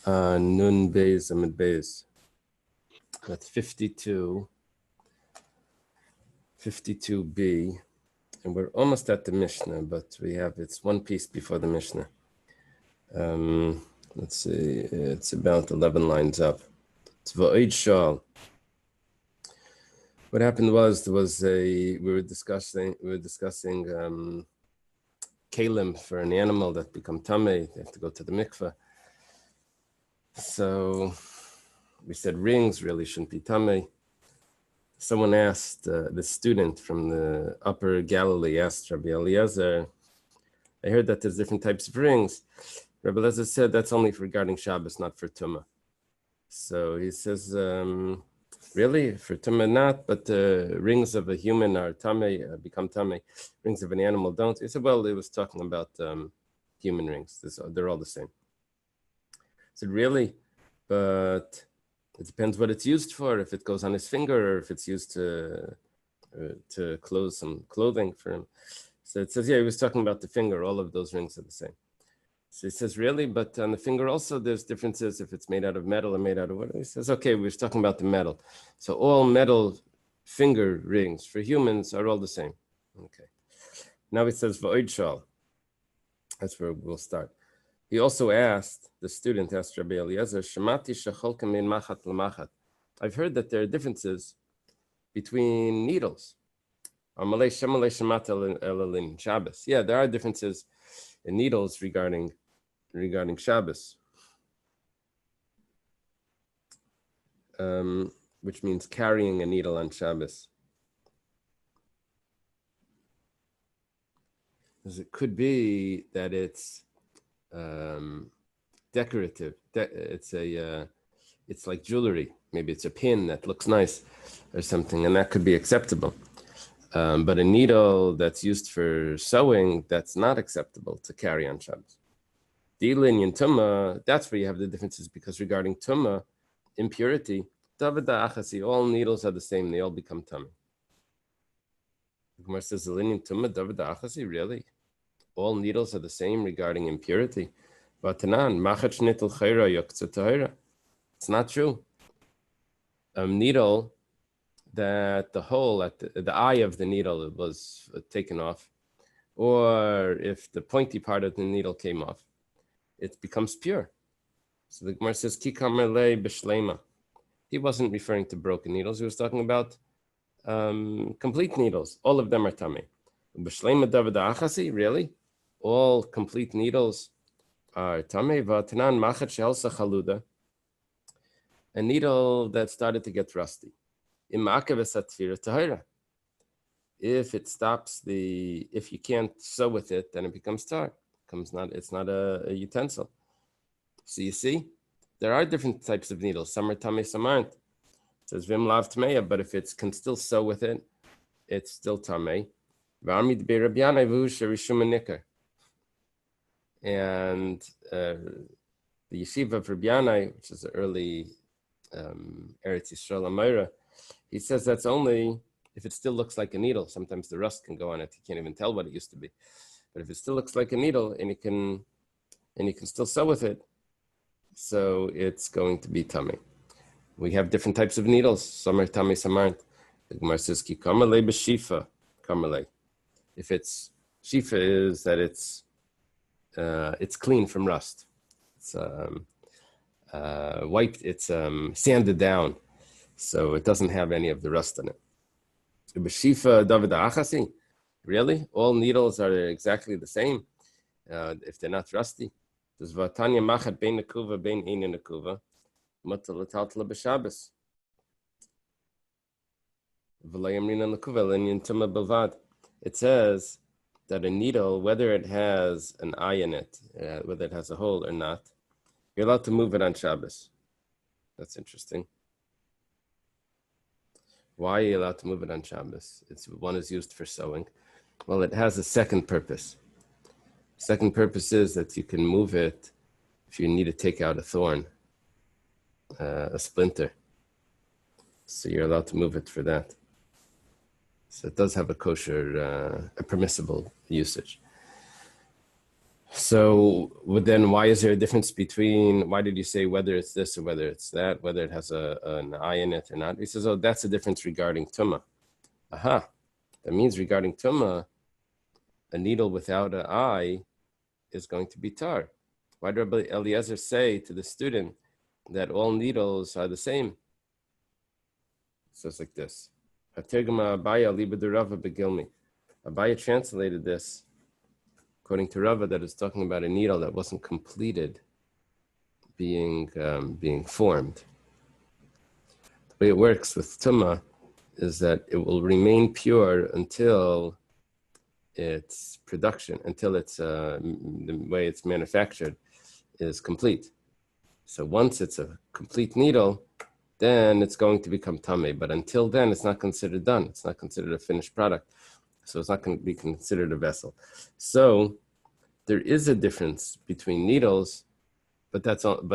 Nun Beis Amid Beis. That's 52b, and we're almost at the Mishnah, but it's one piece before the Mishnah. Let's see, it's about 11 lines up. It's V'oid Shal. What happened was we were discussing kalim for an animal that become tamei. They have to go to the mikveh. So we said rings really shouldn't be tamei. Someone asked, the student from the Upper Galilee asked Rabbi Eliezer, I heard that there's different types of rings. Rabbi Eliezer said that's only regarding Shabbos, not for Tumah. So he says, really? For Tumah not, but the rings of a human are tamei, become tamei. Rings of an animal don't. He said, well, it was talking about human rings. They're all the same. I said, really? But it depends what it's used for. If it goes on his finger, or if it's used to close some clothing for him. So it says, yeah, he was talking about the finger. All of those rings are the same. So he says, really? But on the finger also, there's differences if it's made out of metal or made out of wood. He says, okay, we were talking about the metal. So all metal finger rings for humans are all the same. Okay. Now he says, V'oid Shal. That's where we'll start. He also asked, the student asked Rabbi Eliezer, Shemati shecholka min machat l'machat. I've heard that there are differences between needles. Shabbos. Yeah, there are differences in needles regarding Shabbos, which means carrying a needle on Shabbos. Because it could be that it's decorative. It's like jewelry. Maybe it's a pin that looks nice or something, and that could be acceptable. But a needle that's used for sewing, that's not acceptable to carry on Shabbos. Dilin and Tumah, that's where you have the differences, because regarding Tumah, impurity, all needles are the same, they all become Tumah. The Gemara says, really? All needles are the same regarding impurity? It's not true. A needle that the hole at the eye of the needle was taken off, or if the pointy part of the needle came off, it becomes pure. So the Gemara says, Kikamerle b'shleima. He wasn't referring to broken needles. He was talking about complete needles. All of them are tamei. B'shleima david achasi, really? All complete needles are tamei. V'atanan machat she'elsa chaluda. A needle that started to get rusty. If it stops if you can't sew with it, then it becomes tar. It's not a utensil. So you see, there are different types of needles. Some are tamei, some aren't. It says vim lav tmeya, but if it can still sew with it, it's still tamei. And the yeshiva of Rabbi Yanai, which is the early Eretz Yisrael Amora, he says that's only if it still looks like a needle. Sometimes the rust can go on it. You can't even tell what it used to be. But if it still looks like a needle and you can still sew with it, so it's going to be tamei. We have different types of needles. Some are tamei, some aren't. The Gemara says, Ki kamalei b'shifa, kamalei. If it's shifa, is that it's clean from rust. It's wiped. It's sanded down, so it doesn't have any of the rust in it. B'shifa david achasi. Really? All needles are exactly the same if they're not rusty. There's vatanya machat bein nekuva bein ein nekuva mutal l'taltla b'Shabbos. V'layamrina nekuva l'inyan tumah b'vad. It says that a needle, whether it has an eye in it, whether it has a hole or not, you're allowed to move it on Shabbos. That's interesting. Why are you allowed to move it on Shabbos? One is used for sewing. Well, it has a second purpose. Second purpose is that you can move it if you need to take out a thorn, a splinter. So you're allowed to move it for that. So it does have a kosher, a permissible usage. So then why is there a difference between, why did you say whether it's this or whether it's that, whether it has an eye in it or not? He says, oh, that's a difference regarding tumah. Aha, that means regarding tumah, a needle without an eye is going to be tar. Why did Rabbi Eliezer say to the student that all needles are the same? It says like this. Abaya translated this according to Rava, that is talking about a needle that wasn't completed being formed. The way it works with tumah is that it will remain pure until its production, until it's the way it's manufactured is complete. So once it's a complete needle, then it's going to become tameh. But until then, it's not considered done. It's not considered a finished product. So it's not going to be considered a vessel. So there is a difference between needles, but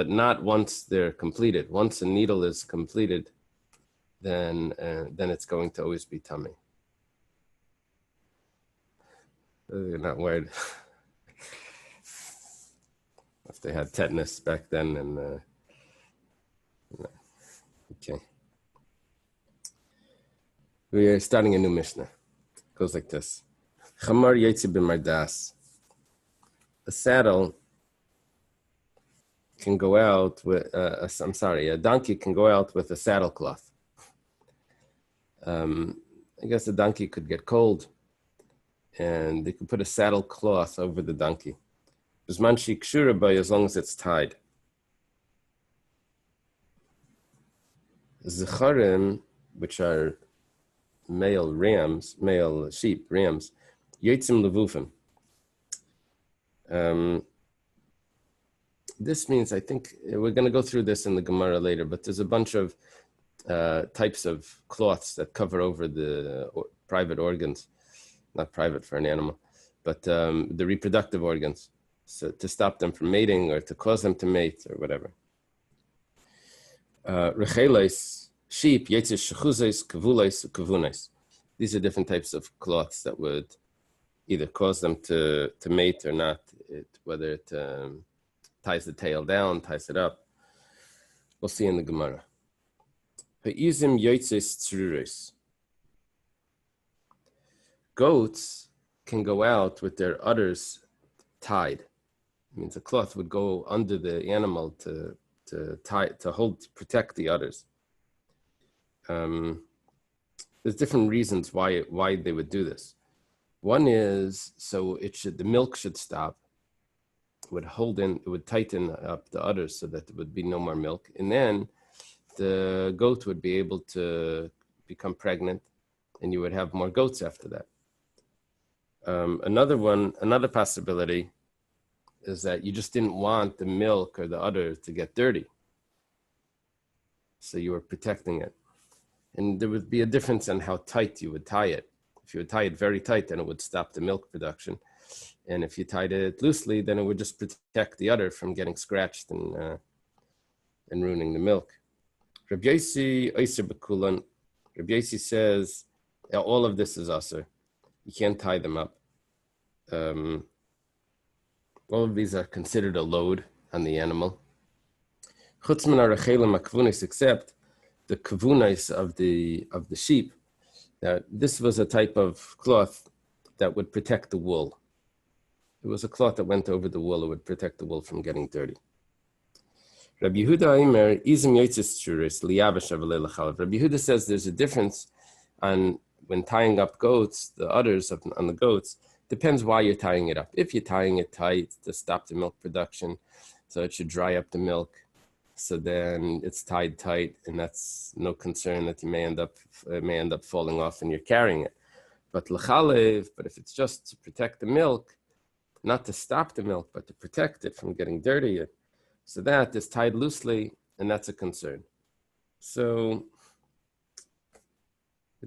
not once they're completed. Once a needle is completed, then it's going to always be tameh. You're not worried. If they had tetanus back then, and okay. We are starting a new Mishnah. It goes like this. Chamar yetzi b'mardas. A saddle can go out with, a donkey can go out with a saddle cloth. I guess the donkey could get cold, and they could put a saddle cloth over the donkey. As long as it's tied. Zecharim, which are male sheep, rams, yotzim levufim. This means, I think, we're going to go through this in the Gemara later, but there's a bunch of types of cloths that cover over the private organs, not private for an animal, but the reproductive organs, so to stop them from mating or to cause them to mate or whatever. Recheles, sheep, yetzis shechuzes, kavules, kavunes. These are different types of cloths that would either cause them to mate or not, whether it ties the tail down, ties it up. We'll see in the Gemara. Ha'izim yotzes tzururis. Goats can go out with their udders tied. It means a cloth would go under the animal to protect the udders. There's different reasons why they would do this. One is so the milk should stop. It would tighten up the udders so that there would be no more milk, and then the goat would be able to become pregnant, and you would have more goats after that. Another possibility is that you just didn't want the milk or the udder to get dirty, so you were protecting it. And there would be a difference in how tight you would tie it. If you would tie it very tight, then it would stop the milk production. And if you tied it loosely, then it would just protect the udder from getting scratched and ruining the milk. Rabbi Yosi says all of this is asur. You can't tie them up. All of these are considered a load on the animal. Except the kavunis of the sheep. That this was a type of cloth that would protect the wool. It was a cloth that went over the wool. It would protect the wool from getting dirty. Rabbi Yehuda says there's a difference on when tying up goats, the udders on the goats. Depends why you're tying it up. If you're tying it tight to stop the milk production, so it should dry up the milk, so then it's tied tight, and that's no concern that you may end up falling off and you're carrying it. But l'chalev, but if it's just to protect the milk, not to stop the milk, but to protect it from getting dirty, so that is tied loosely, and that's a concern. So,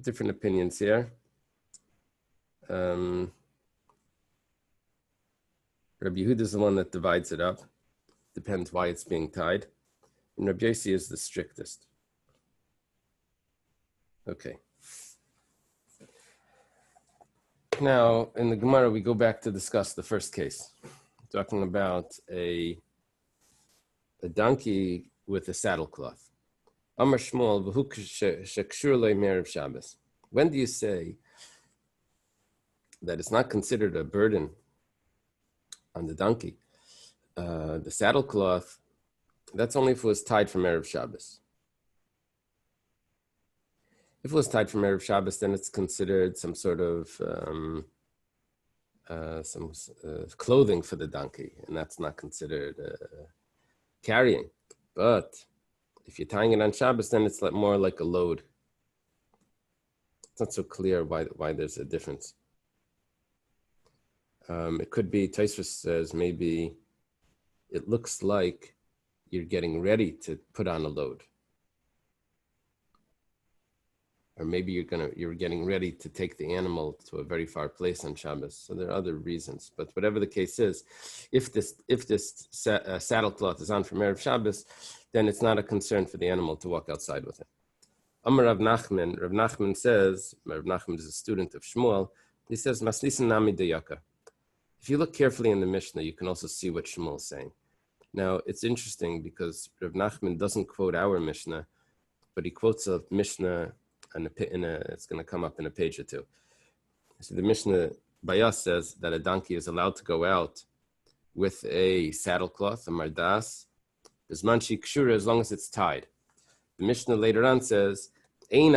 different opinions here. Rabbi Yehuda is the one that divides it up. Depends why it's being tied. And Rabbi Yosi is the strictest. Okay. Now, in the Gemara, we go back to discuss the first case. talking about a donkey with a saddle cloth. Amar Shmuel v'hu shekshur lo me'erev Shabbos. When do you say that it's not considered a burden on the donkey? The saddle cloth, that's only if it was tied from Erev Shabbos. If it was tied from Erev Shabbos, then it's considered some sort of clothing for the donkey, and that's not considered carrying. But if you're tying it on Shabbos, then it's more like a load. It's not so clear why there's a difference. It could be, Tosfos says, maybe it looks like you're getting ready to put on a load. Or maybe you're getting ready to take the animal to a very far place on Shabbos. So there are other reasons. But whatever the case is, if this saddle cloth is on from Erev Shabbos, then it's not a concern for the animal to walk outside with it. Amar Rav Nachman says, Rav Nachman is a student of Shmuel, he says, Masnisin nami deyaka. If you look carefully in the Mishnah, you can also see what Shmuel is saying. Now, it's interesting because Rav Nachman doesn't quote our Mishnah, but he quotes a Mishnah, it's going to come up in a page or two. So the Mishnah by us says that a donkey is allowed to go out with a saddle cloth, a mardas, as long as it's tied. The Mishnah later on says, a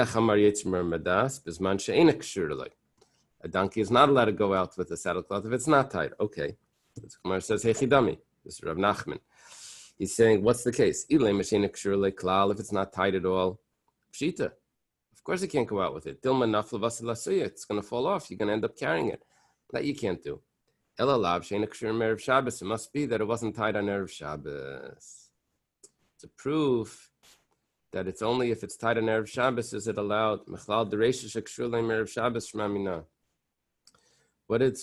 donkey is not allowed to go out with a saddle cloth if it's not tied. Okay. The Gemara says, Hechidami. This is Rav Nachman. He's saying, what's the case? If it's not tied at all, pshita. Of course, you can't go out with it. It's going to fall off. You're going to end up carrying it. That you can't do. It must be that it wasn't tied on Erev Shabbos. To prove that it's only if it's tied on Erev Shabbos is it allowed.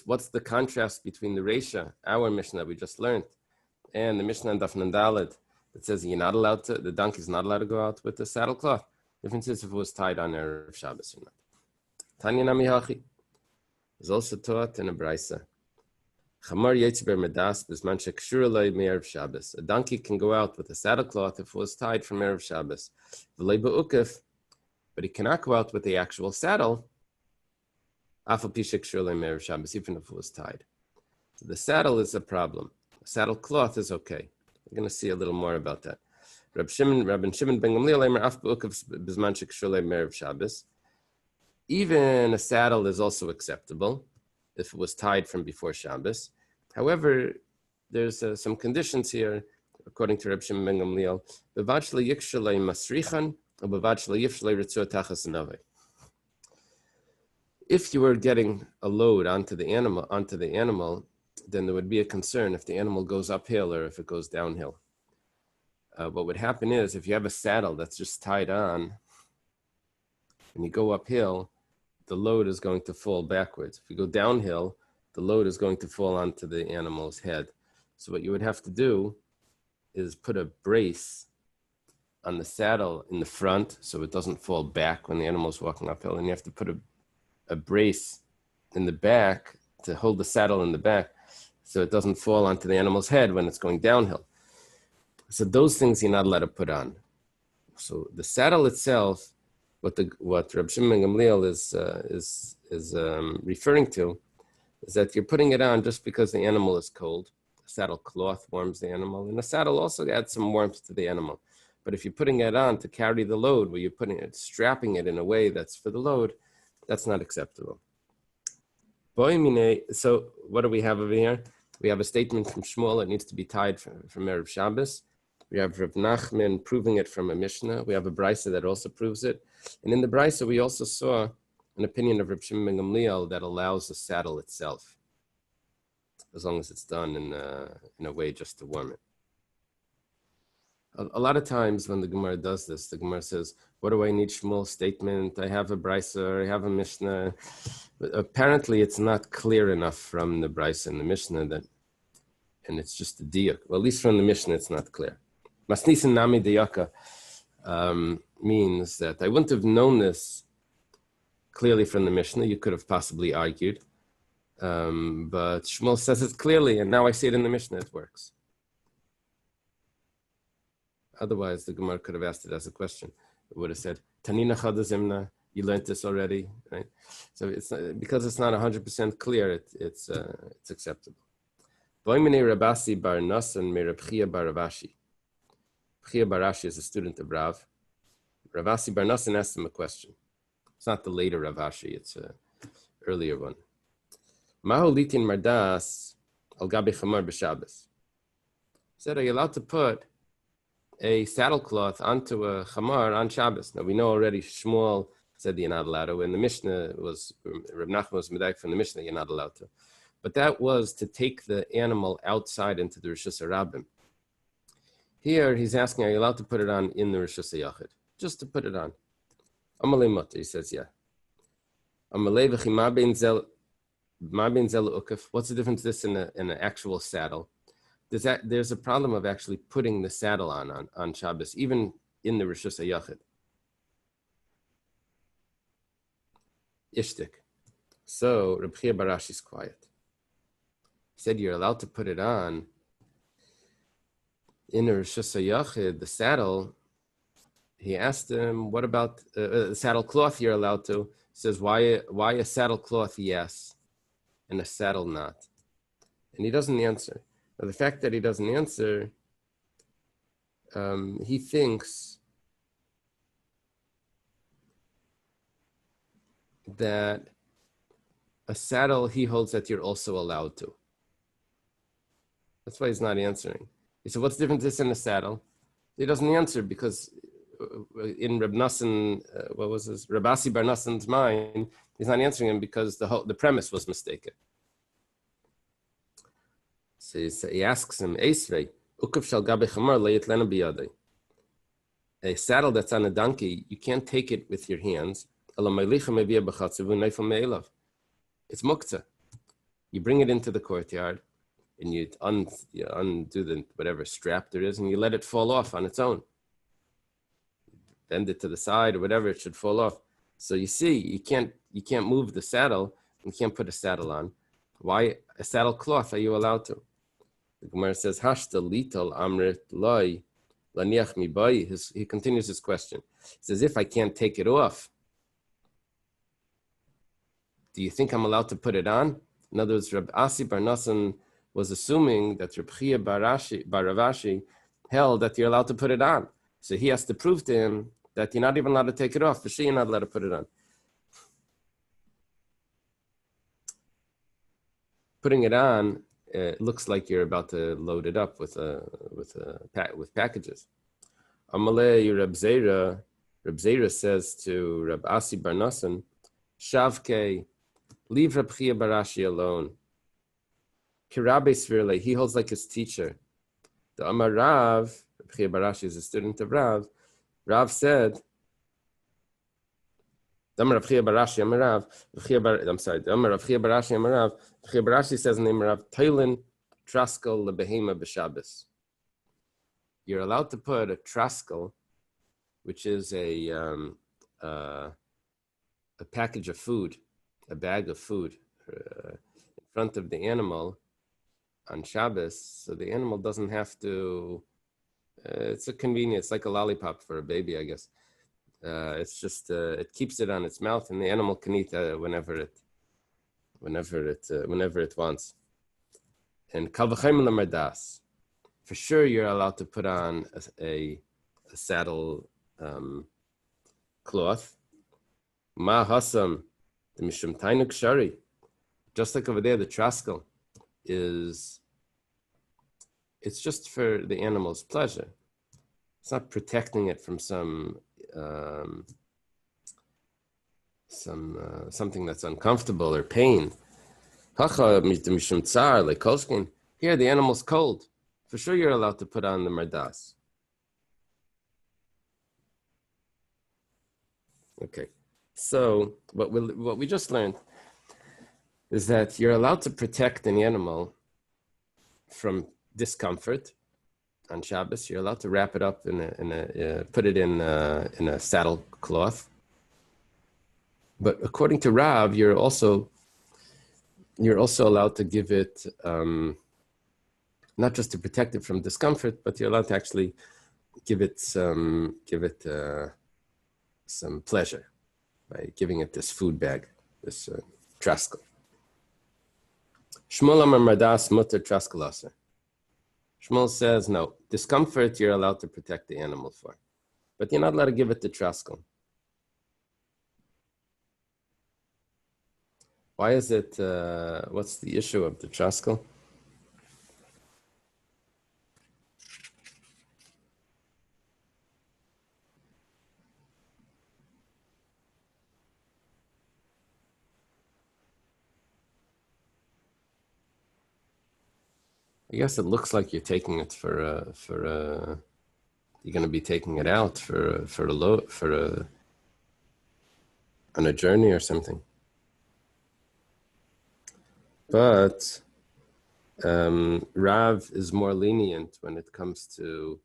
What's the contrast between the Reisha, our Mishnah that we just learned, and the Mishnah in Daf Nandaled that says the donkey's not allowed to go out with the saddle cloth? The difference is if it was tied on Erev Shabbos or not. Tanya Nami Hachi is also taught in a Braisa. A donkey can go out with a saddle cloth if it was tied from Erev Shabbos. But he cannot go out with the actual saddle, even if it was tied. So the saddle is a problem. The saddle cloth is okay. We're going to see a little more about that. Rabbi Shimon ben Gamliel Shabbos. Even a saddle is also acceptable if it was tied from before Shabbos. However, there's some conditions here, according to Rabbi Shimon ben Gamliel. If you were getting a load onto the animal, then there would be a concern if the animal goes uphill or if it goes downhill. What would happen is if you have a saddle that's just tied on and you go uphill, the load is going to fall backwards. If you go downhill, the load is going to fall onto the animal's head. So what you would have to do is put a brace on the saddle in the front so it doesn't fall back when the animal's walking uphill. And you have to put a brace in the back to hold the saddle in the back so it doesn't fall onto the animal's head when it's going downhill. So those things you're not allowed to put on. So the saddle itself, what Rabbi Shimon ben Gamliel is referring to, is that you're putting it on just because the animal is cold. The saddle cloth warms the animal, and the saddle also adds some warmth to the animal. But if you're putting it on to carry the load, where you're strapping it in a way that's for the load, that's not acceptable. So what do we have over here? We have a statement from Shmuel that needs to be tied from Erev Shabbos. We have Rav Nachman proving it from a Mishnah. We have a Braisa that also proves it. And in the Braisa, we also saw an opinion of Rabbi Shimon ben Gamliel that allows the saddle itself, as long as it's done in a way just to warm it. A lot of times when the Gemara does this, the Gemara says, what do I need Shmuel's statement? I have a Braisa, I have a Mishnah. But apparently it's not clear enough from the Braisa and the Mishnah and it's just a diyak. Well, at least from the Mishnah, it's not clear. Masnisin nami diyaka means that I wouldn't have known this clearly from the Mishnah. You could have possibly argued. But Shmuel says it clearly, and now I see it in the Mishnah, it works. Otherwise, the Gemara could have asked it as a question. It would have said, Tanina Chadazimna, you learned this already, right? So it's because it's not 100% clear, it's acceptable. Boimene Rabasi bar Nasan me Rabchia bar Ravashi. Rabchia bar Rashi is a student of Rav. Ravasi bar Nasan asked him a question. It's not the later Ravashi, it's an earlier one. Mahu litin mardas al gabi chamar b'Shabbos. He said, are you allowed to put a saddlecloth onto a chamar on Shabbos? Now we know already Shmuel said you're not allowed to. In the Mishnah was Reb Nachman was medayek from the Mishnah, you're not allowed to. But that was to take the animal outside into the Rishus HaRabim. Here he's asking, are you allowed to put it on in the Rishus HaYachid? Just to put it on. Amalei Mutter, he says, yeah. Amalei v'chi ma ben zel ukaf. What's the difference this in an actual saddle? There's a problem of actually putting the saddle on Shabbos, even in the Rishus HaYachid. Ishtik. So Reb Chia bar Rashi is quiet. He said you're allowed to put it on in the Rishus HaYachid, the saddle. He asked him, what about the saddle cloth you're allowed to? He says, why a saddle cloth, yes, and a saddle not? And he doesn't answer. Now, the fact that he doesn't answer, he thinks that a saddle he holds that you're also allowed to. That's why he's not answering. He said, what's the difference in a saddle? He doesn't answer because in Reb Nasan, Rabasi bar Nasan's mind, he's not answering him because the premise was mistaken. So he asks him, Eisvei, Ukav shal gabe chamar leyet lena biyadei. A saddle that's on a donkey, you can't take it with your hands. It's muktzah. You bring it into the courtyard and you undo the whatever strap there is and you let it fall off on its own. Bend it to the side or whatever, it should fall off. So you see, you can't move the saddle. You can't put a saddle on. Why a saddle cloth are you allowed to? The Gemara says, Hashta litol amrit loy laniach mi boy. He continues his question. He says, if I can't take it off, do you think I'm allowed to put it on? In other words, Rabbi Asi bar Nasan was assuming that Reb Chia bar Ravashi held that you're allowed to put it on. So he has to prove to him that you're not even allowed to take it off. For sure, you're not allowed to put it on. Putting it on, it looks like you're about to load it up with packages. Amalei Reb Zera says to Reb Asi bar Nasan, Shavke, leave Reb Chia bar Rashi alone. Kirabe Svirle, he holds like his teacher. The Amar Rav, Reb Chia bar Rashi is a student of Rav. Rav said, the Amar Rav Chia bar Rashi Amar Rav, the Amar Rav Chia bar Rashi Amar Rav, Chia bar Rashi says in the name of Rav, Toilin Traskel lebehema b'Shabbos. You're allowed to put a traskel, which is a package of food, a bag of food, in front of the animal on Shabbos, so the animal doesn't have to. It's a convenience, like a lollipop for a baby, I guess. It's just it keeps it on its mouth, and the animal can eat whenever it wants. And kal v'chaim l'mardas, for sure you're allowed to put on a saddle cloth. Ma hasam the mishum tainuk shari, just like over there, the traskel it's just for the animal's pleasure. It's not protecting it from something that's uncomfortable or pain. Here the animal's cold. For sure you're allowed to put on the mardas. Okay, so what we just learned is that you're allowed to protect an animal from discomfort on Shabbos. You're allowed to wrap it up put it in a saddle cloth. But according to Rav, you're also you're also allowed to give it, not just to protect it from discomfort, but you're allowed to actually give it some pleasure by giving it this food bag, this traskel. Shmuel Amar Mardas Mutter Traskel Aser. Shmuel says, no, discomfort you're allowed to protect the animal for, but you're not allowed to give it the traskel. Why is it, what's the issue of the traskel? I guess it looks like you're taking it you're going to be taking it out on a journey or something. But Rav is more lenient when it comes to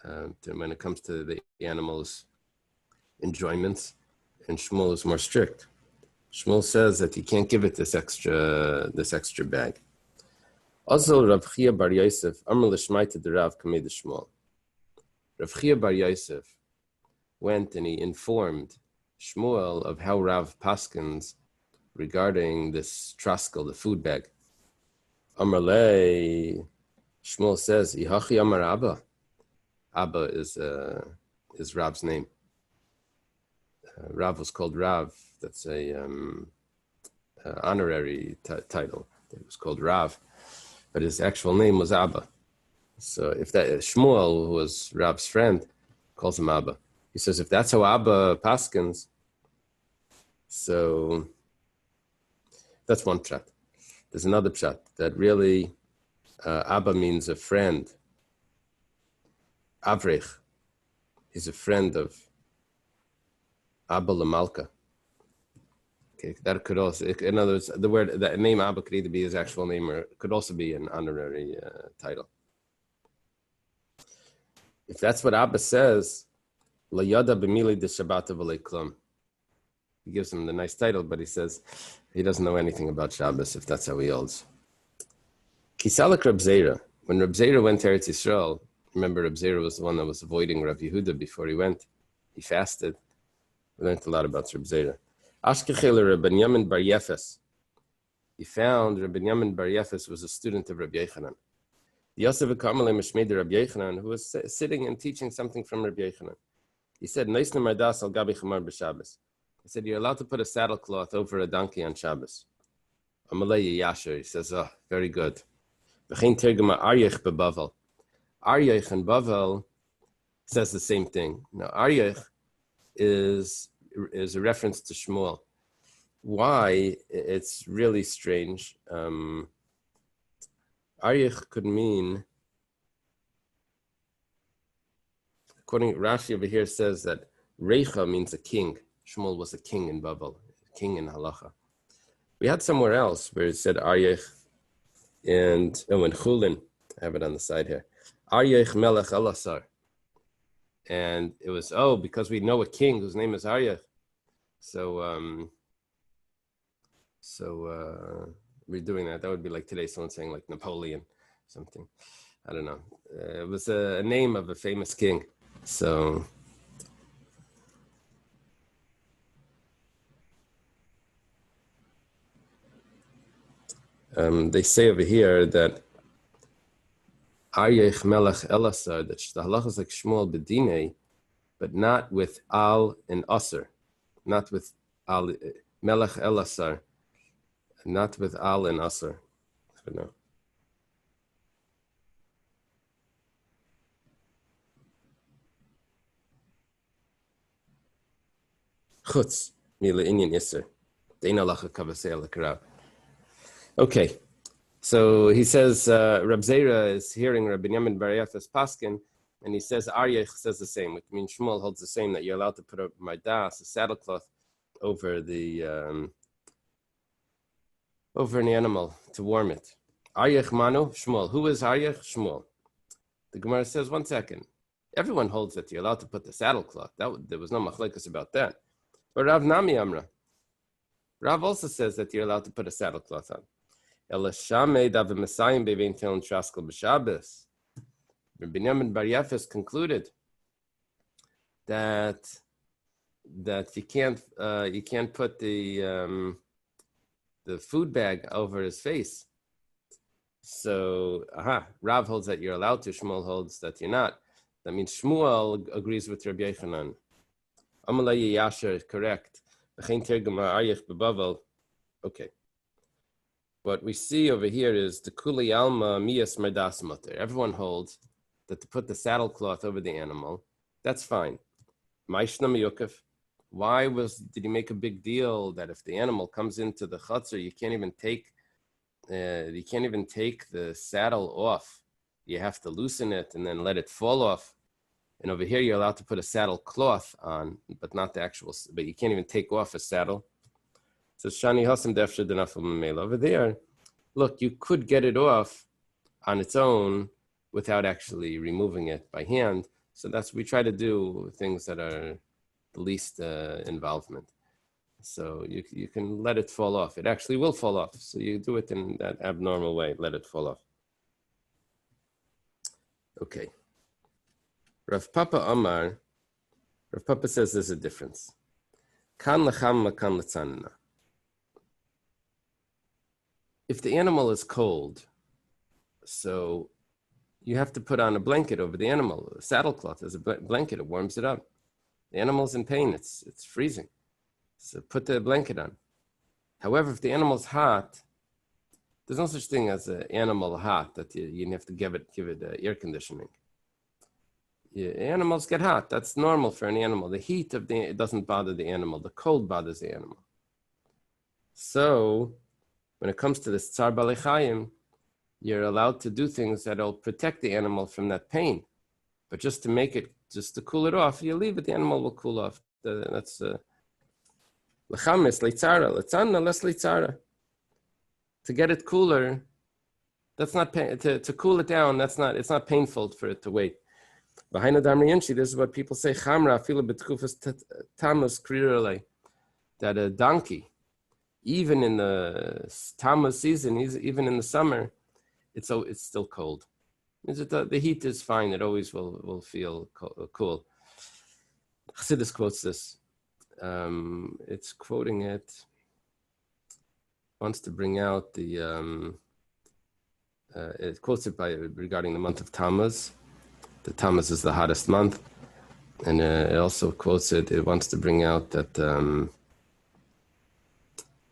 the animal's enjoyments, and Shmuel is more strict. Shmuel says that you can't give it this extra bag. Also, Rav Chia Bar Yosef, Amar l'shmaita de Rav kamei de Shmuel. Rav Chia Bar Yosef went and he informed Shmuel of how Rav paskins regarding this traskel, the food bag. Amar lei, Shmuel says, Ihachi Amar Abba. Abba is Rav's name. Rav was called Rav. That's a honorary title. It was called Rav, but his actual name was Abba. So if that Shmuel, who was Rav's friend, calls him Abba. He says if that's how Abba paskins, so that's one pshat. There's another pshat that really Abba means a friend. Avrech is a friend of Abba Lamalka. Okay, that could also, in other words, the name Abba could either be his actual name or it could also be an honorary title. If that's what Abba says, La Yada B'mili de Shabbata v'lei klum. He gives him the nice title, but he says he doesn't know anything about Shabbos, if that's how he holds. Kisalak Reb Zera. When Reb Zera went to Eretz Yisrael, remember Reb Zera was the one that was avoiding Rav Yehuda before he went. He fasted. We learned a lot about Reb Zera. Ashkechel Reb Binyamin Bar Yefes. He found Reb Binyamin Bar Yefes was a student of Rabbi Yochanan. Yosef Kamalei Mishmei Rabbi Yochanan, who was sitting and teaching something from Rabbi Yochanan. He said, Neisna Mardas al Gabi Chamar b'Shabbos. He said, you're allowed to put a saddlecloth over a donkey on Shabbos. Amalei Yasher. He says, oh, very good. V'chein tergema Aryech beBavel. Aryech and Bavel says the same thing. Now, Aryech is a reference to Shmuel. Why? It's really strange. Aryech could mean, according to Rashi over here, says that Reicha means a king. Shmuel was a king in Babel, king in Halacha. We had somewhere else where it said Aryech in Chulin. I have it on the side here. Aryech Melech Elasar. And it was, because we know a king whose name is Aryech. So we're doing that. That would be like today, someone saying like Napoleon, something. I don't know. It was a name of a famous king. So they say over here that Aryech Melech Elasar, that the halacha is like Shmuel Bedine, but not with Al and Aser, not with Al Melech Elasar, not with Al and Aser. I don't know. Chutz mila inyan Iser, Deina lacha kavasei al. Okay. So he says, Reb Zera is hearing Rabbi Binyamin Bar Yefes paskin, and he says, Aryech says the same, which means Shmuel holds the same, that you're allowed to put a mardas, a saddlecloth, over an animal to warm it. Aryech Manu, Shmuel. Who is Aryech? Shmuel. The Gemara says, 1 second. Everyone holds that you're allowed to put the saddlecloth. There was no machlekes about that. But Rav Nami Amra. Rav also says that you're allowed to put a saddle cloth on. Rabbi Binyamin Bar Yafes concluded that you can't put the food bag over his face. So, Rav holds that you're allowed to. Shmuel holds that you're not. That means Shmuel agrees with Rabbi Yochanan. Amalei Yasher, correct. Okay. What we see over here is the Kuli Alma Miyas Merdas Mutter. Everyone holds that to put the saddle cloth over the animal, that's fine. Maishna Miyukif. Why did he make a big deal that if the animal comes into the chutzner, you can't even take the saddle off. You have to loosen it and then let it fall off. And over here, you're allowed to put a saddle cloth on, but not the actual. But you can't even take off a saddle. So Shani Hasam Defsha Denafel Mamela. Over there, look, you could get it off on its own without actually removing it by hand. So we try to do things that are the least involvement. So you can let it fall off. It actually will fall off. So you do it in that abnormal way, let it fall off. Okay. Rav Papa says there's a difference. Kan lecham kan letzanna. If the animal is cold, so you have to put on a blanket over the animal. A saddle cloth is a blanket. It warms it up. The animal's in pain. It's freezing. So put the blanket on. However, if the animal's hot, there's no such thing as an animal hot that you have to give it air conditioning. Animals get hot. That's normal for an animal. The heat it doesn't bother the animal. The cold bothers the animal. So when it comes to this tsar balei chayim, you're allowed to do things that'll protect the animal from that pain. But just to cool it off, you leave it, the animal will cool off. That's lechamis leitzara, letzanna less leitzara. To get it cooler, that's not to cool it down. It's not painful for it to wait. Behind the Damriyenshi, this is what people say. Chamra afilu b'tkufas tammuz krirulei, that a donkey, even in the Tammuz season, even in the summer, it's still cold. The heat is fine. It always will feel cool. Chassidus quotes this. It's quoting it. Wants to bring out the. It quotes it regarding the month of Tammuz. The Tammuz is the hottest month, and it also quotes it. It wants to bring out that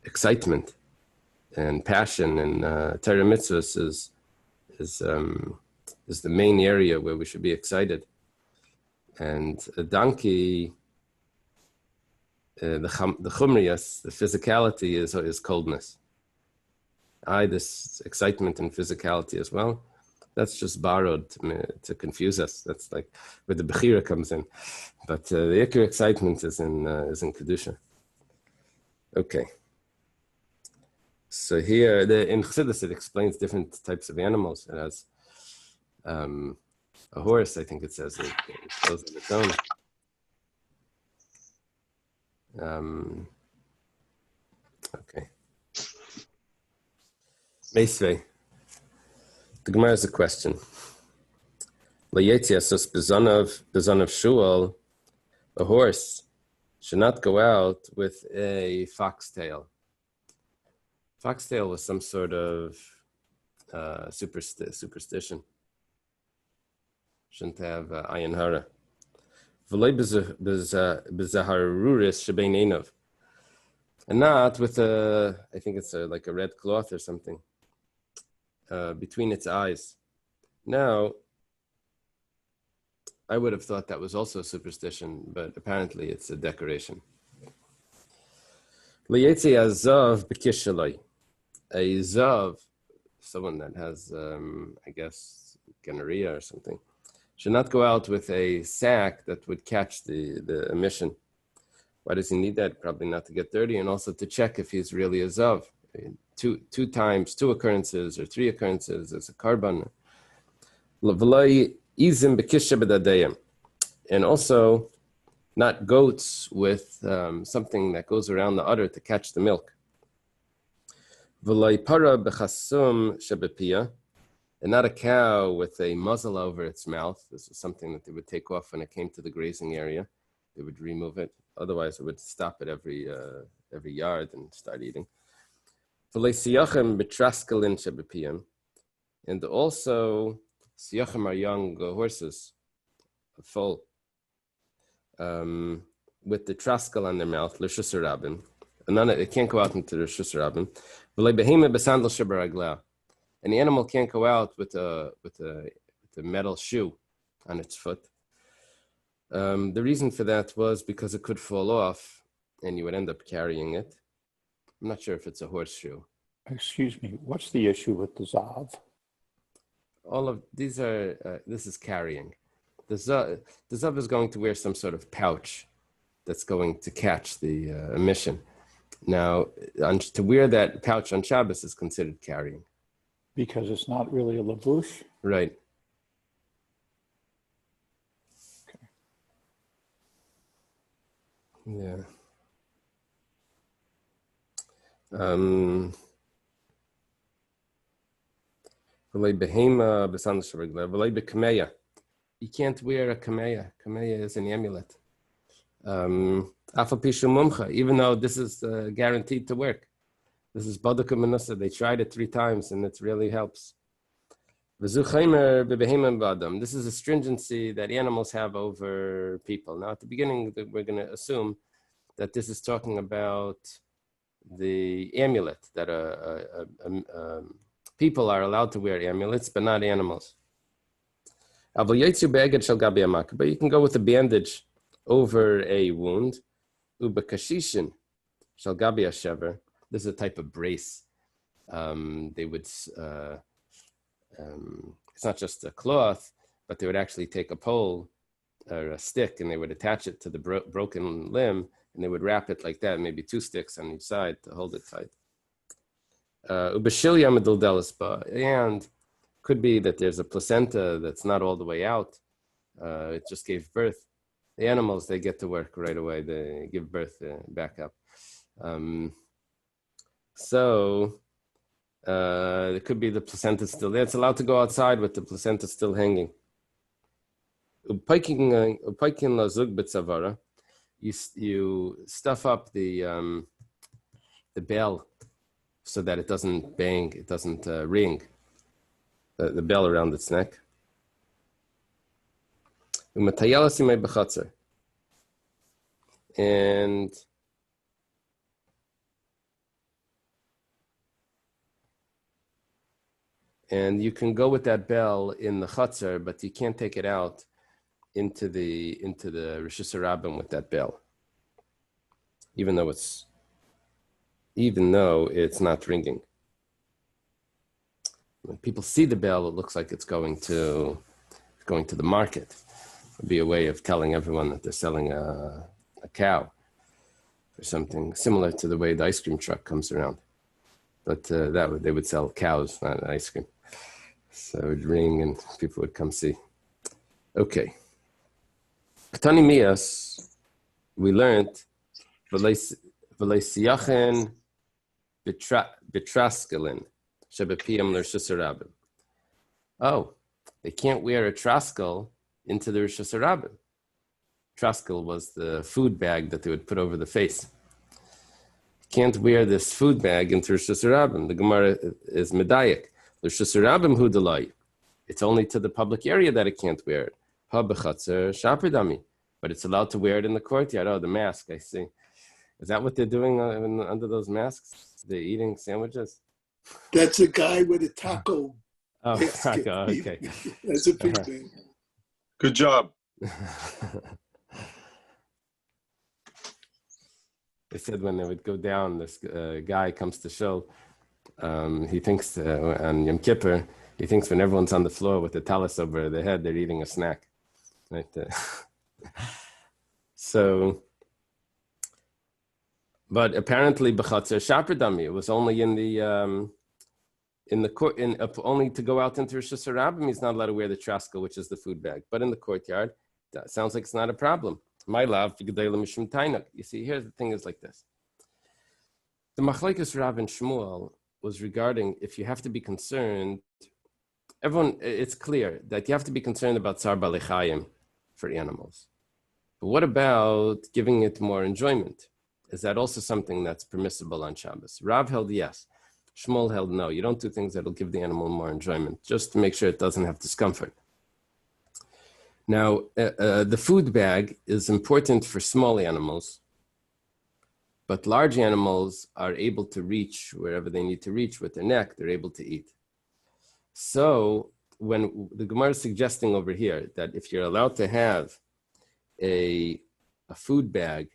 excitement and passion and Torah mitzvahs is the main area where we should be excited. And a donkey, the chumriyas, the physicality is coldness. This excitement and physicality as well. That's just borrowed to confuse us. That's like where the bechira comes in. But the ikar excitement is in kedusha. Okay. So here, in Chassidus, it explains different types of animals. It has a horse, I think it says, it goes on its own. Okay. Meisvei. The Gemara has a question. Layetziasos bezanav shul, a horse should not go out with a foxtail. Foxtail was some sort of superstition. Shouldn't have ayin hara. V'lei b'zaharuris shebein einov. And not with I think it's like a red cloth or something between its eyes. Now, I would have thought that was also a superstition, but apparently it's a decoration. Liyetzi azav b'kishaloi. A zav, someone that has, I guess, gonorrhea or something, should not go out with a sack that would catch the emission. Why does he need that? Probably not to get dirty, and also to check if he's really a zav. Two occurrences or three occurrences as a karban. And also not goats with something that goes around the udder to catch the milk. V'loi para b'chasum shebepiyah, and not a cow with a muzzle over its mouth. This was something that they would take off when it came to the grazing area. They would remove it. Otherwise, it would stop at every yard and start eating. V'loi siyachem b'traskelin shebepiyah, and also siyachem are young horses, a foal, with the traskel on their mouth, l'shus rabin. And none it can't go out into the l'shus rabin. V'loi behema b'sandal shebaraglah. An animal can't go out with a metal shoe on its foot. The reason for that was because it could fall off and you would end up carrying it. I'm not sure if it's a horseshoe. Excuse me, what's the issue with the Zav? All of these are, this is carrying. The Zav is going to wear some sort of pouch that's going to catch the emission. Now, to wear that pouch on Shabbos is considered carrying. Because it's not really a labush? Right. Okay. Yeah. You can't wear a kameya. Kameya is an amulet. Even though this is guaranteed to work. This is Badaka Manusa. They tried it 3 times and it really helps. This is a stringency that animals have over people. Now, at the beginning, we're going to assume that this is talking about the amulet, that people are allowed to wear amulets, but not animals. But you can go with a bandage over a wound. This is a type of brace. They would, it's not just a cloth, but they would actually take a pole or a stick and they would attach it to the broken limb and they would wrap it like that, maybe 2 sticks on each side to hold it tight. And could be that there's a placenta that's not all the way out. It just gave birth. The animals, they get to work right away. They give birth back up. So it could be the placenta still there. It's allowed to go outside with the placenta still hanging. You stuff up the bell so that it doesn't bang, it doesn't ring, the bell around its neck. And you can go with that bell in the chutzner, but you can't take it out into the Rosh Hashanah with that bell, even though it's not ringing. When people see the bell, it looks like it's going to the market. It would be a way of telling everyone that they're selling a cow or something similar to the way the ice cream truck comes around. But they would sell cows, not ice cream. So it would ring and people would come see. Okay. Ketani Mias, we learned V'leisiachen betraskelin shebepiyam l'Rosh Hashanah. Oh, they can't wear a traskel into the Rosh Hashanah. Traskel was the food bag that they would put over the face. Can't wear this food bag into Rosh Hashanah. The Gemara is medayik. Rosh Hashanah hu delay. It's only to the public area that it can't wear it. Ha b'chatzer shaperdami. But it's allowed to wear it in the courtyard. Oh, the mask, I see. Is that what they're doing under those masks? They're eating sandwiches? That's a guy with a taco. Oh, taco, okay. That's a big thing. Good job. They said when they would go down, this guy comes to show. He thinks on Yom Kippur, he thinks when everyone's on the floor with the talis over their head, they're eating a snack. Right there. So, but apparently b'chatzer shaperdami. It was only in the court, only to go out into Rosh Hashanah. He's not allowed to wear the traskel, which is the food bag. But in the courtyard, that sounds like it's not a problem. My love, you see, here's the thing is like this. The Machlekes Rav and Shmuel was regarding if you have to be concerned. It's clear that you have to be concerned about Tsar Balei Chayim for animals. But what about giving it more enjoyment? Is that also something that's permissible on Shabbos? Rav held yes. Shmuel held no. You don't do things that will give the animal more enjoyment, just to make sure it doesn't have discomfort. Now, the food bag is important for small animals, but large animals are able to reach wherever they need to reach with their neck. They're able to eat. So when the Gemara is suggesting over here that if you're allowed to have a food bag,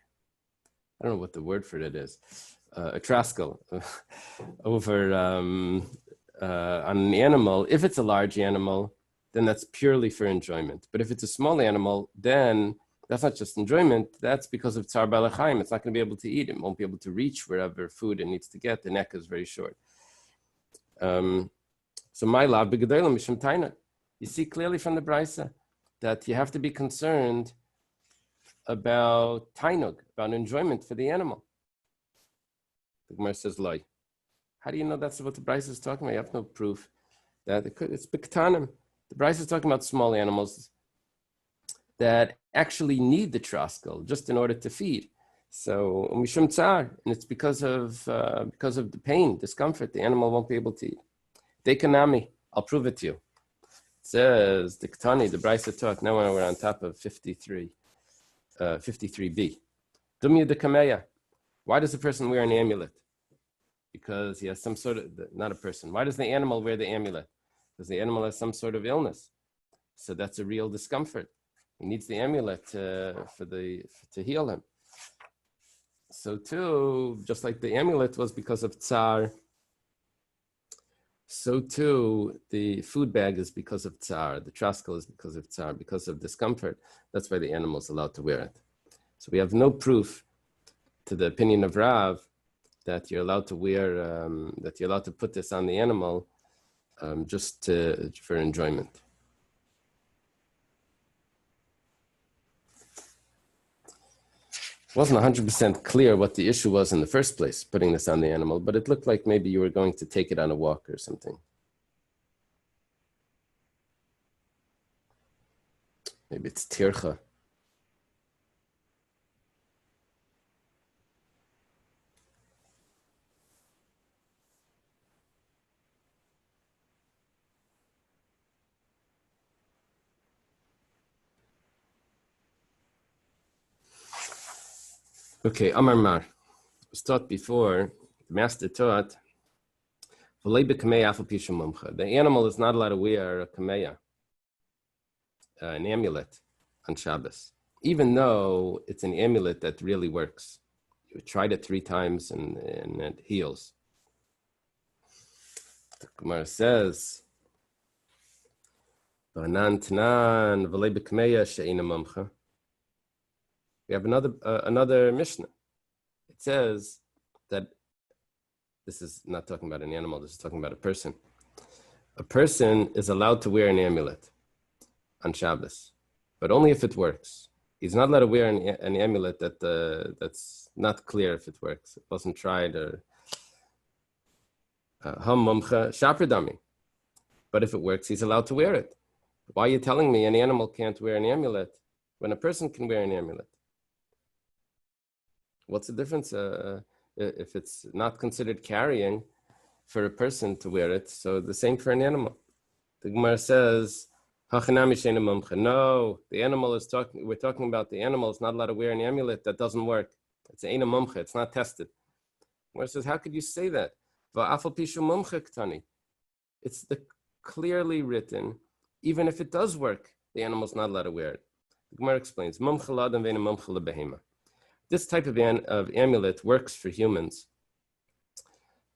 I don't know what the word for it is, a traskel over on an animal, if it's a large animal, then that's purely for enjoyment. But if it's a small animal, then that's not just enjoyment, that's because of Tsar Balei Chayim. It's not going to be able to eat. It won't be able to reach wherever food it needs to get. The neck is very short. So my love, you see clearly from the Brisa that you have to be concerned about tainug, about enjoyment for the animal. The Gemara says, "Loi." How do you know that's what the Brisa is talking about? You have no proof that it's biktanim. The Brisa is talking about small animals that actually need the traskel just in order to feed. So mishum tsar, and it's because of the pain, discomfort. The animal won't be able to eat. Dekanami, I'll prove it to you. It says the Ketani, the Brisa taught. Now we're on top of 53, 53b. Dumya de kameya. Why does the person wear an amulet? Because he has some sort of, not a person. Why does the animal wear the amulet? Because the animal has some sort of illness. So that's a real discomfort. He needs the amulet to heal him. So too, just like the amulet was because of tsar, so too the food bag is because of tsar, the traskel is because of tsar, because of discomfort. That's why the animal is allowed to wear it. So we have no proof to the opinion of Rav that you're allowed to wear, that you're allowed to put this on the animal just for enjoyment. It wasn't 100% clear what the issue was in the first place, putting this on the animal, but it looked like maybe you were going to take it on a walk or something. Maybe it's tircha. Okay, Amar Mar. It was taught before, the master taught, the animal is not allowed to wear a kameya, an amulet, on Shabbos, even though it's an amulet that really works. You tried it 3 times and it heals. The Gemara says, we have another Mishnah. It says that this is not talking about an animal, this is talking about a person. A person is allowed to wear an amulet on Shabbos, but only if it works. He's not allowed to wear an amulet that's not clear if it works. It wasn't tried or shapradami. But if it works, he's allowed to wear it. Why are you telling me an animal can't wear an amulet when a person can wear an amulet? What's the difference if it's not considered carrying for a person to wear it? So the same for an animal. The Gemara says, no, the animal is talking, we're talking about the animal is not allowed to wear an amulet that doesn't work. It's eina mumcha, it's not tested. The Gemara says, how could you say that? It's clearly written, even if it does work, the animal's not allowed to wear it. The Gemara explains, this type of amulet works for humans,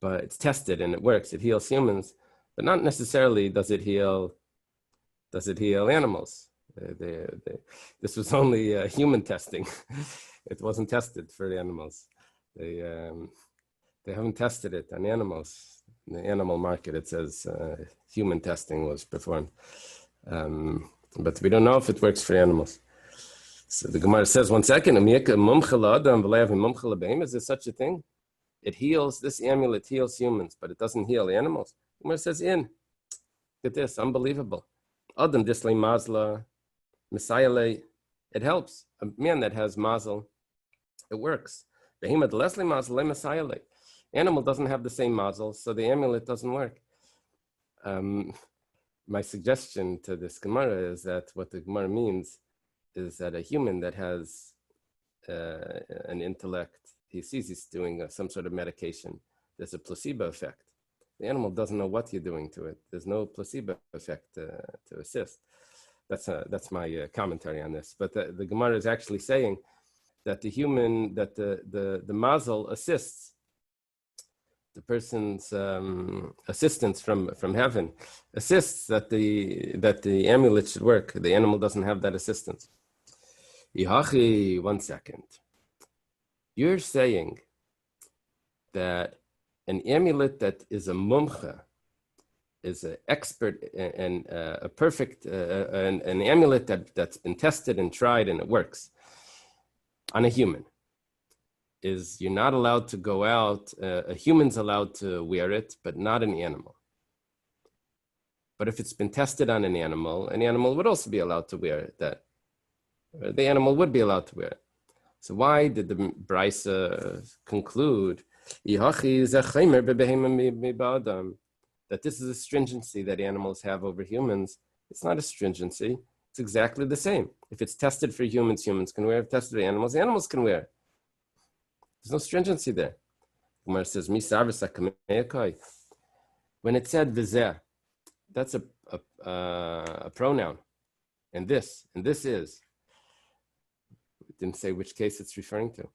but it's tested and it works. It heals humans, but not necessarily does it heal animals. This was only human testing. It wasn't tested for the animals. They haven't tested it on animals. In the animal market, it says human testing was performed, but we don't know if it works for animals. So the Gemara says, 1 second, is there such a thing? it heals, this amulet heals humans, but it doesn't heal animals. Gemara says, look at this, unbelievable. Adam disley mazla, messiah, it helps. A man that has mazel, it works. Behemoth leslie mazel, messiah. Animal doesn't have the same mazel, so the amulet doesn't work. My suggestion to this Gemara is that what the Gemara means is that a human that has an intellect, he sees he's doing some sort of medication, there's a placebo effect. The animal doesn't know what you're doing to it. There's no placebo effect to assist. That's my commentary on this. But the Gemara is actually saying that the human, that the mazel assists the person's assistance from heaven, assists that the amulet should work. The animal doesn't have that assistance. Yihachi, 1 second. You're saying that an amulet that is a mumcha, is an expert and a perfect, an amulet that's been tested and tried and it works on a human, is you're not allowed to go out, a human's allowed to wear it, but not an animal. But if it's been tested on an animal would also be allowed to wear that. The animal would be allowed to wear it. So why did the Brisa conclude that this is a stringency that animals have over humans? It's not a stringency. It's exactly the same. If it's tested for humans, humans can wear it. If tested for animals, animals can wear it. There's no stringency there. Gemara says, when it said vizeh, that's a pronoun. And this is. It didn't say which case it's referring to.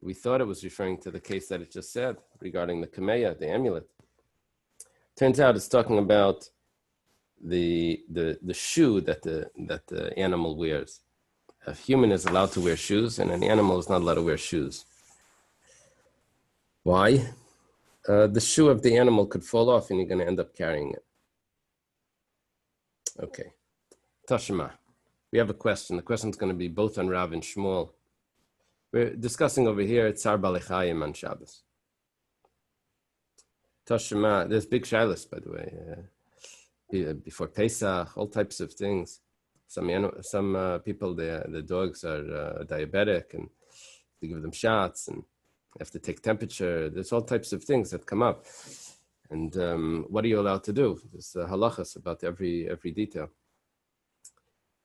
We thought it was referring to the case that it just said regarding the kameya, the amulet. Turns out it's talking about the shoe that the animal wears. A human is allowed to wear shoes, and an animal is not allowed to wear shoes. Why? The shoe of the animal could fall off, and you're going to end up carrying it. Okay. Tashima, we have a question. The question is going to be both on Rav and Shmuel. We're discussing over here Tsar Balechayim on Shabbos. Tashima, there's big shilas, by the way. Before Pesach, all types of things. Some people, the dogs are diabetic, and they give them shots, and have to take temperature. There's all types of things that come up. And what are you allowed to do? There's halachas about every detail.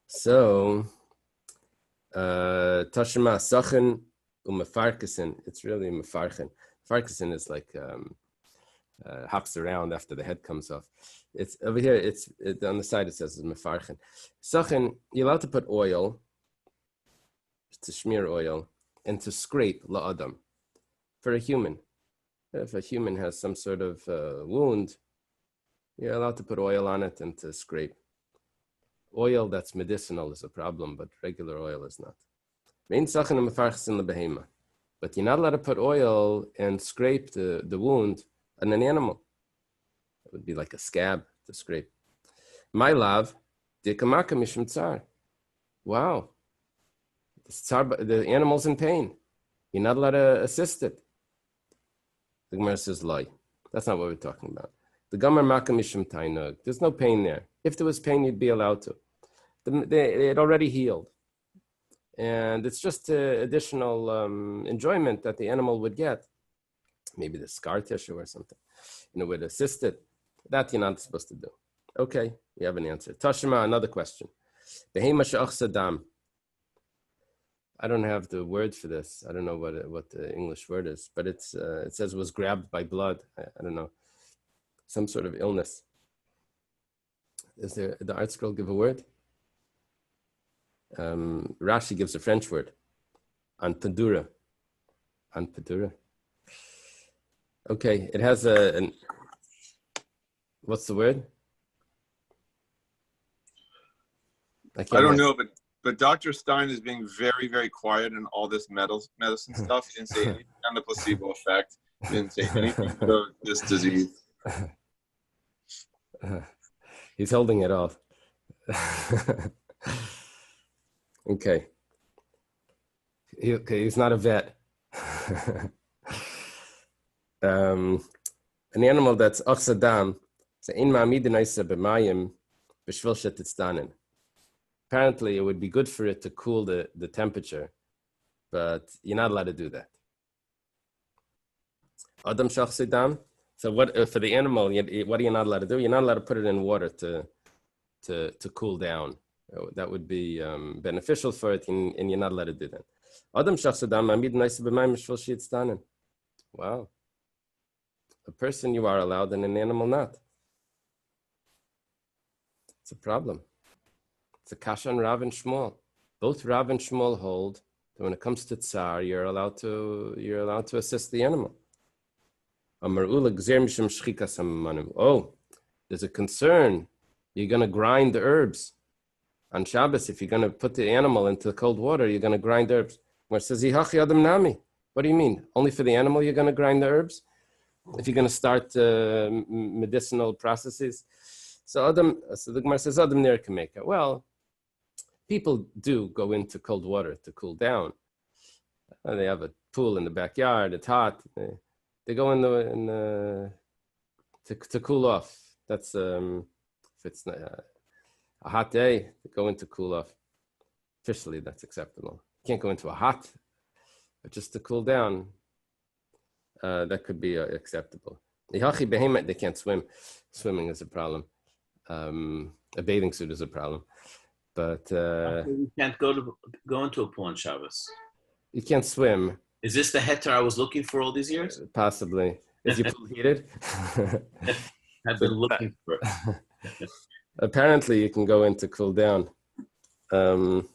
So, Tashima Sachin Umefarkasin. It's really Mefarkin. Farkasin is like hops around after the head comes off. It's over here. It's on the side. It says it's Mefarkin. Sachin, you're allowed to put oil, to smear oil, and to scrape la'adam for a human. If a human has some sort of wound, you're allowed to put oil on it and to scrape. Oil that's medicinal is a problem, but regular oil is not. But you're not allowed to put oil and scrape the wound on an animal. It would be like a scab to scrape. My love, wow. The animal's in pain. You're not allowed to assist it. The Gemara says, lie. That's not what we're talking about. The Gamar Maka Mishum Tainug. There's no pain there. If there was pain, you'd be allowed to. It already healed. And it's just additional enjoyment that the animal would get. Maybe the scar tissue or something. Would assist it. That you're not supposed to do. Okay, we have an answer. Tashima, another question. Behema she'ach sadam. I don't have the word for this. I don't know what the English word is, but it says was grabbed by blood. I don't know. Some sort of illness. Is there, the art scroll give a word? Rashi gives a French word. Anpadura. Anpadura. Okay, it has what's the word? I don't know, but Dr. Stein is being very, very quiet in all this medicine stuff. He didn't say anything on the placebo effect. He didn't say anything about this disease. He's holding it off. Okay. He's not a vet. An animal that's ochsadam, apparently, it would be good for it to cool the temperature, but you're not allowed to do that. Adam shachsidam. So what for the animal? What are you not allowed to do? You're not allowed to put it in water to cool down. That would be beneficial for it, and you're not allowed to do that. Adam shachsidam amid naisa b'mayim shvil she'etztanen. Wow. A person you are allowed, and an animal not. It's a problem. It's a kasha on Rav and Shmuel. Both Rav and Shmuel hold that when it comes to tsar, you're allowed to assist the animal. Oh, there's a concern. You're going to grind the herbs on Shabbos. If you're going to put the animal into cold water, you're going to grind herbs. Where it says, what do you mean? Only for the animal you're going to grind the herbs? If you're going to start medicinal processes? So the Gemara says, Adam ner kameka. Well, people do go into cold water to cool down. They have a pool in the backyard. It's hot. They go to cool off. That's if it's a hot day, they go in to cool off. Officially, that's acceptable. You can't go into a hot, but just to cool down, that could be acceptable. They can't swim. Swimming is a problem. A bathing suit is a problem. But you can't go into a pool on Shabbos. You can't swim. Is this the heter I was looking for all these years? Possibly. Is your pool heated? I've been looking for it. Apparently, you can go in to cool down. Adam.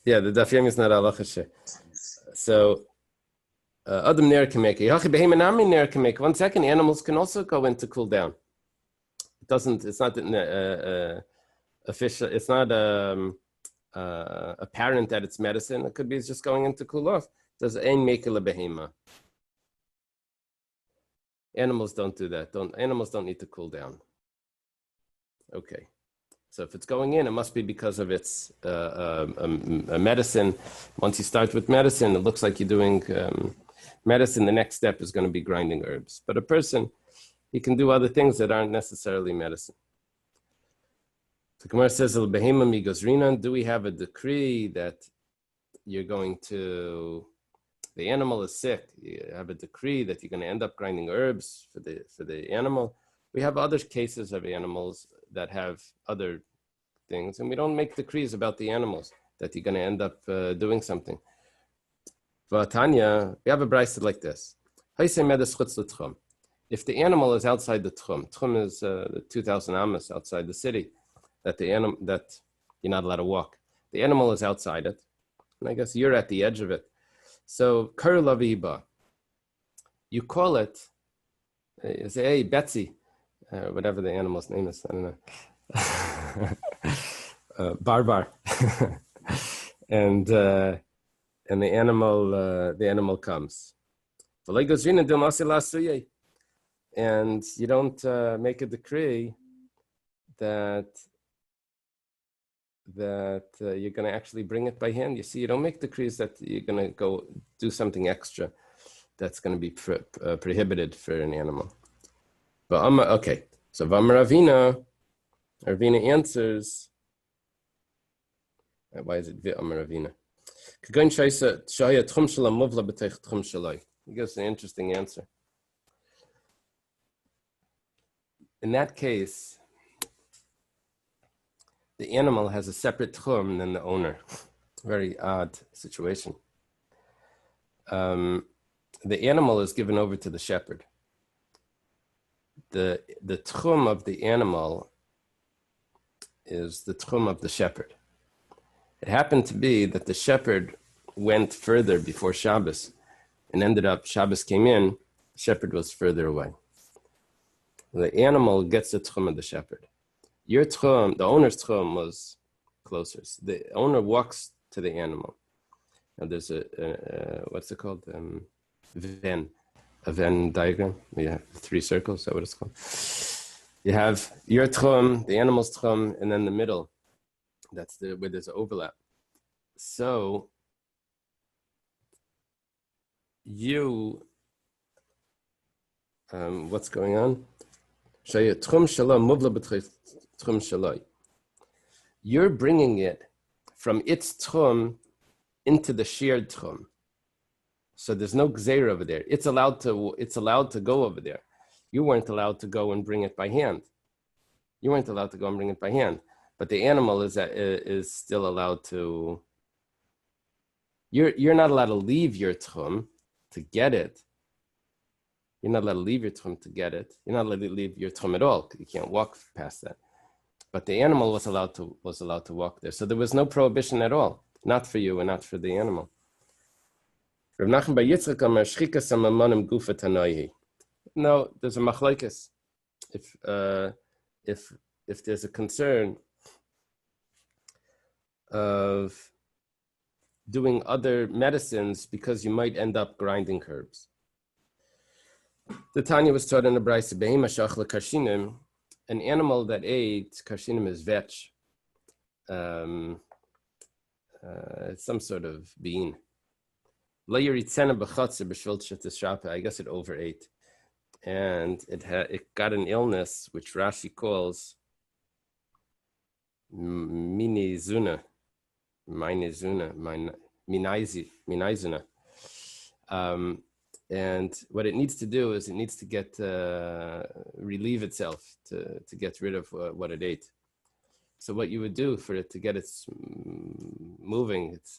Yeah, the Daf Yomi is not halacha. So, Adam ner kameka. 1 second, animals can also go in to cool down. It's not official. It's not apparent that it's medicine. It could be it's just going in to cool off. Does ein mekela behema? Animals don't do that. Animals don't need to cool down. Okay. So if it's going in, it must be because of its a medicine. Once you start with medicine, it looks like you're doing medicine. The next step is going to be grinding herbs. But a person, he can do other things that aren't necessarily medicine. The Gemara says, do we have a decree that you're going to, the animal is sick, you have a decree that you're going to end up grinding herbs for the animal? We have other cases of animals that have other things, and we don't make decrees about the animals that you're going to end up doing something. But Tanya, we have a brayso like this. If the animal is outside the tchum is the 2,000 amos outside the city, that you're not allowed to walk. The animal is outside it, and I guess you're at the edge of it. So, kar laviba, you call it, you say, hey, Betsy, whatever the animal's name is, I don't know, Barbar, and the animal comes. And you don't make a decree that you're going to actually bring it by hand. You see, you don't make decrees that you're going to go do something extra that's going to be prohibited for an animal. But okay, so Ravina answers. Why is it Ravina? He gives an interesting answer. In that case, the animal has a separate tchum than the owner. Very odd situation. The animal is given over to the shepherd. The tchum of the animal is the tchum of the shepherd. It happened to be that the shepherd went further before Shabbos and ended up, Shabbos came in, the shepherd was further away. The animal gets the tchum of the shepherd. Your tchum, the owner's tchum was closer. So the owner walks to the animal. Now there's a what's it called? A Venn diagram. We have 3 circles. Is that what it's called? You have your tchum, the animal's tchum, and then the middle. That's where there's overlap. So you, what's going on? You're bringing it from its tchum into the shared tchum. So there's no gzeir over there. It's allowed to go over there. You weren't allowed to go and bring it by hand. But the animal is still allowed to. You're not allowed to leave your tchum to get it. You're not allowed to leave your tchum to get it. You're not allowed to leave your tchum at all. You can't walk past that. But the animal was allowed to walk there. So there was no prohibition at all, not for you and not for the animal. No, there's a machlokes. If there's a concern of doing other medicines because you might end up grinding herbs. The Tanya was taught in the Brisa, Behema shachla karshinim, an animal that ate, karshinim is vetch, some sort of bean. I guess it overate. And it got an illness, which Rashi calls minizuna. And what it needs to do is it needs to get relieve itself to get rid of what it ate. So what you would do for it to get its moving, its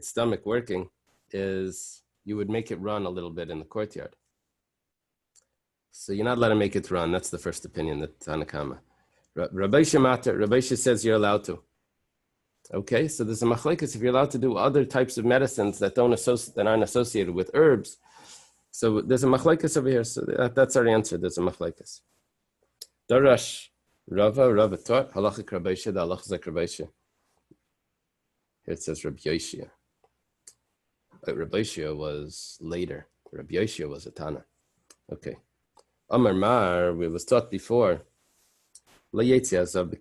stomach working, is you would make it run a little bit in the courtyard. So you're not allowed to make it run. That's the first opinion, that Tanakama. Rabbi says you're allowed to. Okay, so there's a machlekes if you're allowed to do other types of medicines that aren't associated with herbs. So there's a machlekes over here. So that's our answer. There's a machlekes. Darash Rava taught halachik Rabbi the halachik Rabbi. Here it says Rabbi Yoshia. Rabbi Yoshia was later. Rabbi Yoshia was a Tana. Okay. Amar Mar, we was taught before. Zav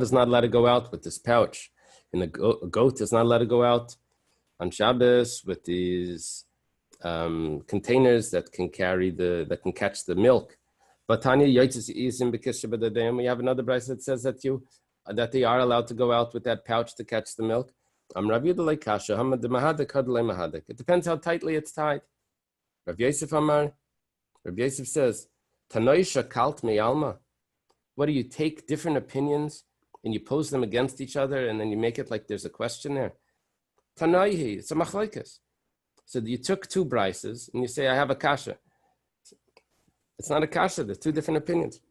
is not allowed to go out with this pouch. And a goat is not allowed to go out on Shabbos with these containers that can catch the milk. But Tanya Yotzis we have another brayso that says that they are allowed to go out with that pouch to catch the milk. It depends how tightly it's tied. Rav Yosef Amar, Rav Yosef says, Tanoisha kalt me alma. What do you take different opinions and you pose them against each other and then you make it like there's a question there? Tanaihi, it's a machlokes. So you took two brises and you say, I have a kasha. It's not a kasha, there's two different opinions.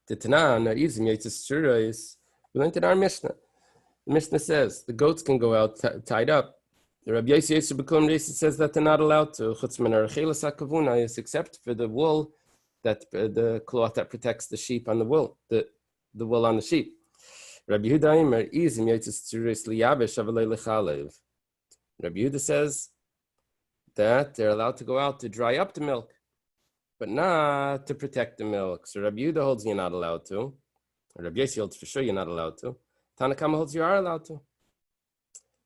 We learned in our Mishnah. The Mishnah says the goats can go out tied up. The Rabbi Yosef says that they're not allowed to, except for the wool, that the cloth that protects the sheep on the wool, the wool on the sheep. Rabbi Yehuda says that they're allowed to go out to dry up the milk, but not to protect the milk. So Rabbi Yehuda holds you're not allowed to. Rabbi Yosef holds for sure you're not allowed to. Tanakama holds you are allowed to.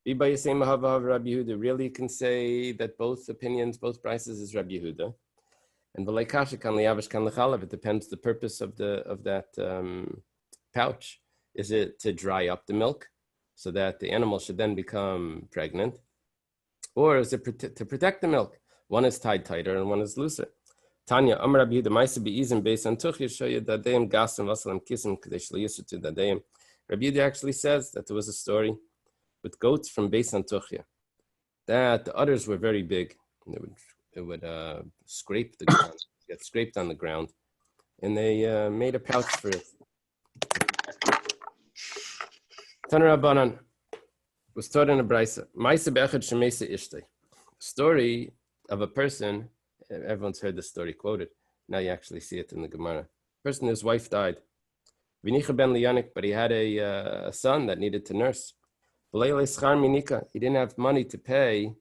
Rabbi Yehuda really can say that both opinions, both prices is Rabbi Yehuda. And it depends the purpose of that pouch. Is it to dry up the milk so that the animal should then become pregnant? Or is it to protect the milk? One is tied tighter and one is looser. Tanya, Amar Rabbi Yehuda, Maisa be'izim based on tuch yeshoya dadeim gasam vasalam kisim kadesh liyisutu dadeim. Rabbi Yehuda actually says that there was a story with goats from Beis Antuchia, that the udders were very big. It would scrape the ground, get scraped on the ground, and they made a pouch for it. Taner Rabbanan was taught in a brayso. Ma'aseh be'echad shemesa ishtay. Story of a person. Everyone's heard this story quoted. Now you actually see it in the Gemara. Person, his wife died. V'nicha ben liyanik, but he had a son that needed to nurse. He didn't have money to pay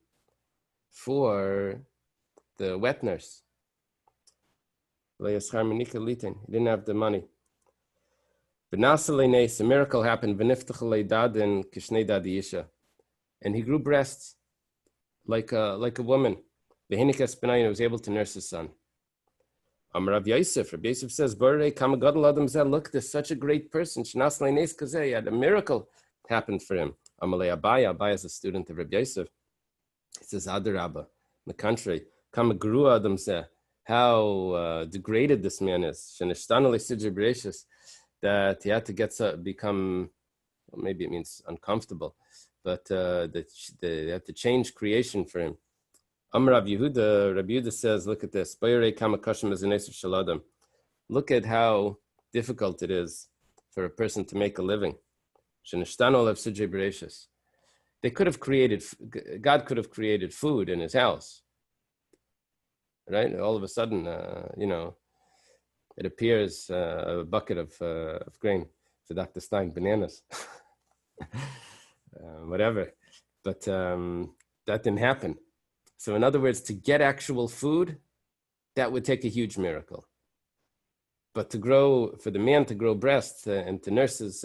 for the wet nurse. He didn't have the money. A miracle happened. And he grew breasts like a woman. He was able to nurse his son. Rabbi Yosef says, look, there's such a great person. He had a miracle happened for him. Abai is a student of Rabbi Yosef. He says, Adarabba, in the country, how degraded this man is. That he had to become, well, maybe it means uncomfortable, but they had to change creation for him. Rabbi Yehuda says, look at this. Look at how difficult it is for a person to make a living. They could have created, God could have created food in his house, right? All of a sudden, it appears a bucket of grain for Dr. Stein, bananas, whatever. But that didn't happen. So in other words, to get actual food, that would take a huge miracle. But for the man to grow breasts and to nurse his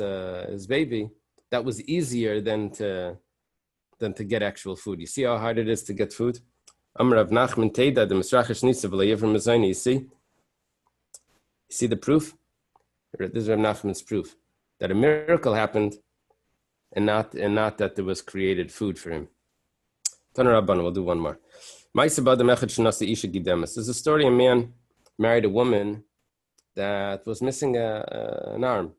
baby, that was easier than to get actual food. You see how hard it is to get food? You see the proof? This is Rav Nachman's proof that a miracle happened and not that there was created food for him. We'll do one more. There's a story of a man married a woman that was missing an arm.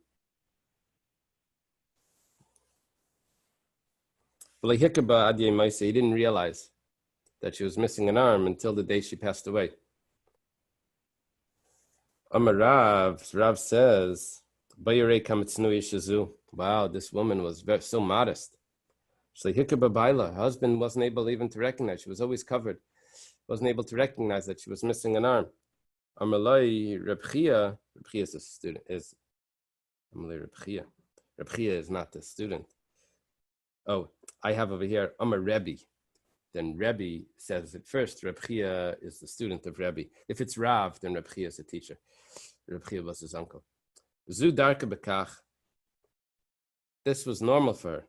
He didn't realize that she was missing an arm until the day she passed away. Rav says, wow, this woman was so modest. Her husband wasn't able even to recognize. She was always covered. Wasn't able to recognize that she was missing an arm. Reb Chia is a student. Reb Chia is not the student. Oh, I have over here, I'm a Rebbe. Then Rebbe says at first, Reb Chia is the student of Rebbe. If it's Rav, then Reb Chia is a teacher. Reb Chia was his uncle. Zu darke bekach. This was normal for her.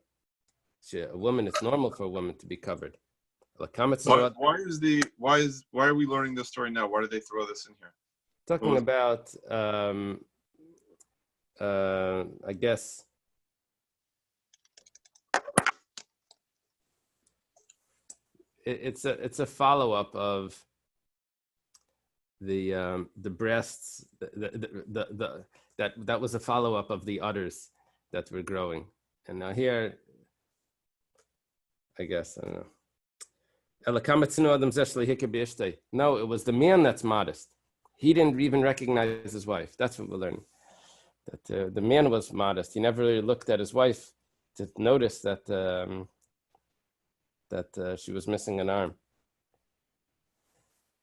It's normal for a woman to be covered. Why are we learning this story now? Why did they throw this in here? Talking about, I guess, it's a follow-up of the breasts. That was a follow-up of the udders that were growing, and now here, I guess, I don't know. No, it was the man that's modest. He didn't even recognize his wife. That's what we're learning. That the man was modest. He never really looked at his wife to notice that she was missing an arm.